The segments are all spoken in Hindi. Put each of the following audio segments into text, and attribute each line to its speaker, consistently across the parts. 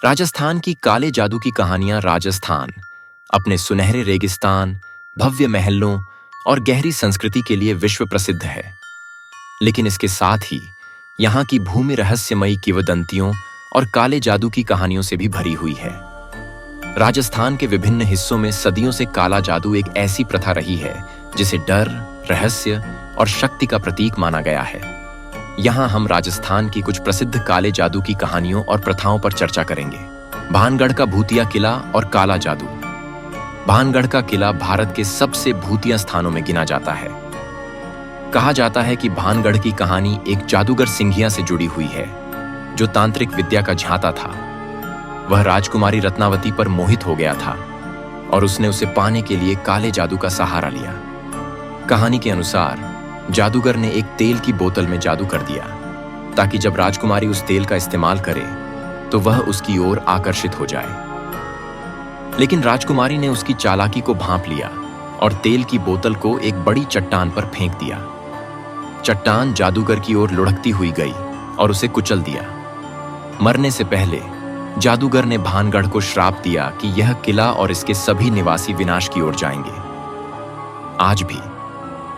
Speaker 1: राजस्थान की काले जादू की कहानियां राजस्थान अपने सुनहरे रेगिस्तान, भव्य महलों और गहरी संस्कृति के लिए विश्व प्रसिद्ध है। लेकिन इसके साथ ही यहाँ की भूमि रहस्यमयी किंवदंतियों और काले जादू की कहानियों से भी भरी हुई है। राजस्थान के विभिन्न हिस्सों में सदियों से काला जादू एक ऐसी प्रथा रही है जिसे डर, रहस्य और शक्ति का प्रतीक माना गया है। यहाँ हम राजस्थान की कुछ प्रसिद्ध काले जादू की कहानियों और प्रथाओं पर चर्चा करेंगे। भानगढ़ का भूतिया किला और काला जादू। भानगढ़ का किला भारत के सबसे भूतिया स्थानों में गिना जाता है। कहा जाता है कि भानगढ़ की कहानी एक जादूगर सिंघिया से जुड़ी हुई है, जो तांत्रिक विद्या का झांता था। वह राजकुमारी रत्नावती पर मोहित हो गया था और उसने उसे पाने के लिए काले जादू का सहारा लिया। कहानी के अनुसार जादूगर ने एक तेल की बोतल में जादू कर दिया ताकि जब राजकुमारी उस तेल का इस्तेमाल करे तो वह उसकी ओर आकर्षित हो जाए। लेकिन राजकुमारी ने उसकी चालाकी को भांप लिया और तेल की बोतल को एक बड़ी चट्टान पर फेंक दिया। चट्टान जादूगर की ओर लुढ़कती हुई गई और उसे कुचल दिया। मरने से पहले जादूगर ने भानगढ़ को श्राप दिया कि यह किला और इसके सभी निवासी विनाश की ओर जाएंगे। आज भी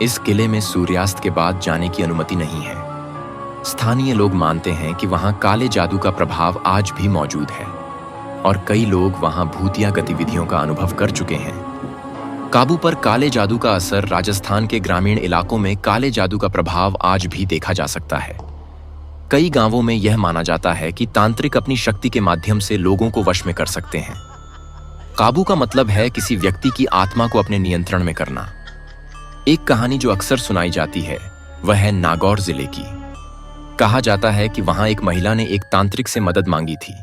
Speaker 1: इस किले में सूर्यास्त के बाद जाने की अनुमति नहीं है। स्थानीय लोग मानते हैं कि वहां काले जादू का प्रभाव आज भी मौजूद है और कई लोग वहां भूतिया गतिविधियों का अनुभव कर चुके हैं। काबू पर काले जादू का असर। राजस्थान के ग्रामीण इलाकों में काले जादू का प्रभाव आज भी देखा जा सकता है। कई गांवों में यह माना जाता है कि तांत्रिक अपनी शक्ति के माध्यम से लोगों को वश में कर सकते हैं। काबू का मतलब है किसी व्यक्ति की आत्मा को अपने नियंत्रण में करना। एक कहानी जो अक्सर सुनाई जाती है वह है नागौर जिले की। कहा जाता है कि वहां एक महिला ने एक तांत्रिक से मदद मांगी थी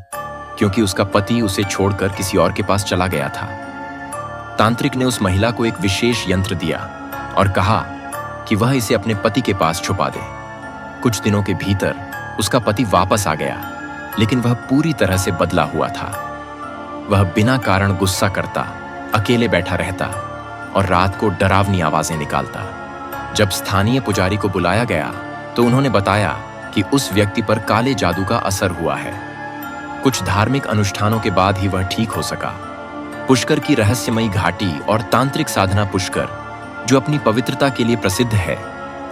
Speaker 1: क्योंकि उसका पति उसे छोड़कर किसी और के पास चला गया था। तांत्रिक ने उस महिला को एक विशेष यंत्र दिया और कहा कि वह इसे अपने पति के पास छुपा दे। कुछ दिनों के भीतर उसका पति वापस आ गया, लेकिन वह पूरी तरह से बदला हुआ था। वह बिना कारण गुस्सा करता, अकेले बैठा रहता और रात को डरावनी आवाजें निकालता। जब स्थानीय पुजारी को बुलाया गया तो उन्होंने बताया कि उस व्यक्ति पर काले जादू का असर हुआ है। कुछ धार्मिक अनुष्ठानों के बाद ही वह ठीक हो सका। पुष्कर की रहस्यमयी घाटी और तांत्रिक साधना पुष्कर, जो अपनी पवित्रता के लिए प्रसिद्ध है,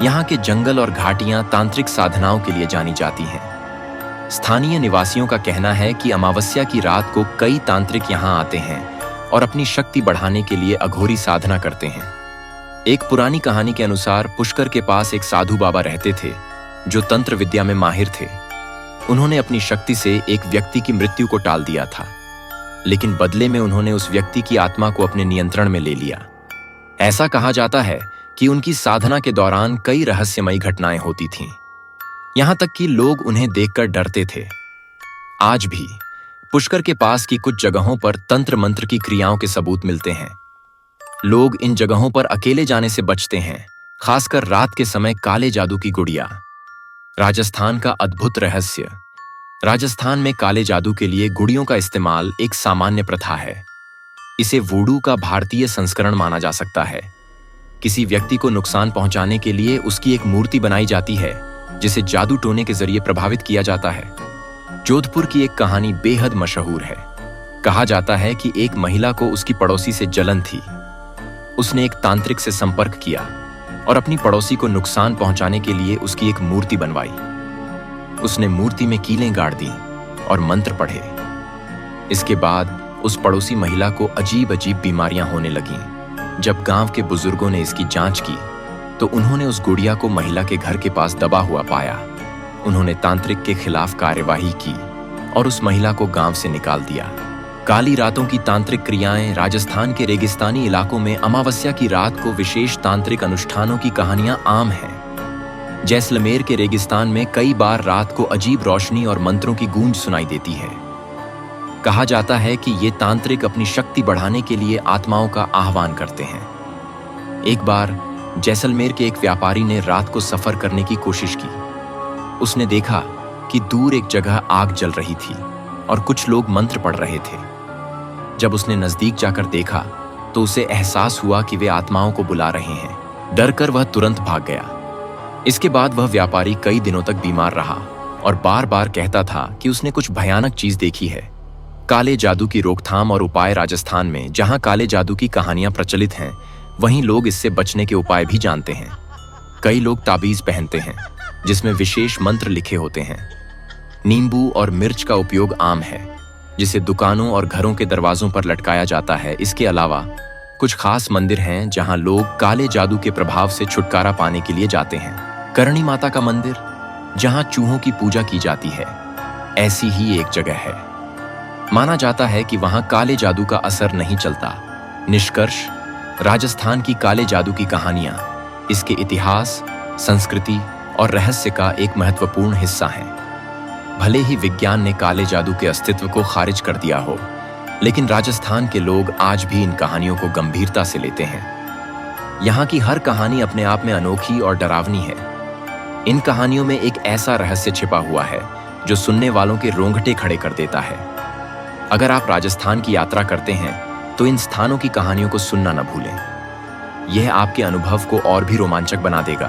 Speaker 1: यहाँ के जंगल और घाटियां तांत्रिक साधनाओं के लिए जानी जाती हैं। स्थानीय निवासियों का कहना है कि अमावस्या की रात को कई तांत्रिक यहाँ आते हैं और अपनी शक्ति बढ़ाने के लिए अघोरी साधना करते हैं। एक पुरानी कहानी के अनुसार पुष्कर के पास एक साधु बाबा रहते थे जो तंत्र विद्या में माहिर थे। उन्होंने अपनी शक्ति से एक व्यक्ति की मृत्यु को टाल दिया था, लेकिन बदले में उन्होंने उस व्यक्ति की आत्मा को अपने नियंत्रण में ले लिया। ऐसा कहा जाता है कि उनकी साधना के दौरान कई रहस्यमयी घटनाएं होती थीं, यहां तक कि लोग उन्हें देखकर डरते थे। आज भी पुष्कर के पास की कुछ जगहों पर तंत्र मंत्र की क्रियाओं के सबूत मिलते हैं। लोग इन जगहों पर अकेले जाने से बचते हैं, खासकर रात के समय काले जादू की गुड़िया। राजस्थान का अद्भुत रहस्य। राजस्थान में काले जादू के लिए गुड़ियों का इस्तेमाल एक सामान्य प्रथा है। इसे वूडू का भारतीय संस्करण माना जा सकता है। किसी व्यक्ति को नुकसान पहुंचाने के लिए उसकी एक मूर्ति बनाई जाती है जिसे जादू टोने के जरिए प्रभावित किया जाता है। जोधपुर की एक कहानी बेहद मशहूर है। कहा जाता है कि एक महिला को उसकी पड़ोसी से जलन थी। उसने एक तांत्रिक से संपर्क किया और अपनी पड़ोसी को नुकसान पहुंचाने के लिए उसकी एक मूर्ति बनवाई। उसने मूर्ति में कीलें गाड़ दी और मंत्र पढ़े। इसके बाद उस पड़ोसी महिला को अजीब अजीब बीमारियां होने लगीं। जब गांव के बुजुर्गों ने इसकी जांच की तो उन्होंने उस गुड़िया को महिला के घर के पास दबा हुआ पाया। उन्होंने तांत्रिक के खिलाफ कार्यवाही की और उस महिला को गांव से निकाल दिया। काली रातों की तांत्रिक क्रियाएं। राजस्थान के रेगिस्तानी इलाकों में अमावस्या की रात को विशेष तांत्रिक अनुष्ठानों की कहानियां आम हैं। जैसलमेर के रेगिस्तान में कई बार रात को अजीब रोशनी और मंत्रों की गूंज सुनाई देती है। कहा जाता है कि ये तांत्रिक अपनी शक्ति बढ़ाने के लिए आत्माओं का आह्वान करते हैं। एक बार जैसलमेर के एक व्यापारी ने रात को सफर करने की कोशिश की। उसने देखा कि दूर एक जगह आग जल रही थी और कुछ लोग मंत्र पढ़ रहे थे। जब उसने नजदीक जाकर देखा तो उसे एहसास हुआ कि वे आत्माओं को बुला रहे हैं। डरकर वह तुरंत भाग गया। इसके बाद वह व्यापारी कई दिनों तक बीमार रहा और बार बार कहता था कि उसने कुछ भयानक चीज देखी है। काले जादू की रोकथाम और उपाय। राजस्थान में जहां काले जादू की कहानियां प्रचलित हैं, वहीं लोग इससे बचने के उपाय भी जानते हैं। कई लोग ताबीज पहनते हैं जिसमें विशेष मंत्र लिखे होते हैं। नींबू और मिर्च का उपयोग आम है, जिसे दुकानों और घरों के दरवाजों पर लटकाया जाता है। इसके अलावा कुछ खास मंदिर हैं जहां लोग काले जादू के प्रभाव से छुटकारा पाने के लिए जाते हैं। करणी माता का मंदिर, जहां चूहों की पूजा की जाती है, ऐसी ही एक जगह है। माना जाता है कि वहां काले जादू का असर नहीं चलता। निष्कर्ष, राजस्थान की काले जादू की कहानियां इसके इतिहास, संस्कृति और रहस्य का एक महत्वपूर्ण हिस्सा हैं। भले ही विज्ञान ने काले जादू के अस्तित्व को खारिज कर दिया हो, लेकिन राजस्थान के लोग आज भी इन कहानियों को गंभीरता से लेते हैं। यहाँ की हर कहानी अपने आप में अनोखी और डरावनी है। इन कहानियों में एक ऐसा रहस्य छिपा हुआ है जो सुनने वालों के रोंगटे खड़े कर देता है। अगर आप राजस्थान की यात्रा करते हैं तो इन स्थानों की कहानियों को सुनना न भूलें। यह आपके अनुभव को और भी रोमांचक बना देगा।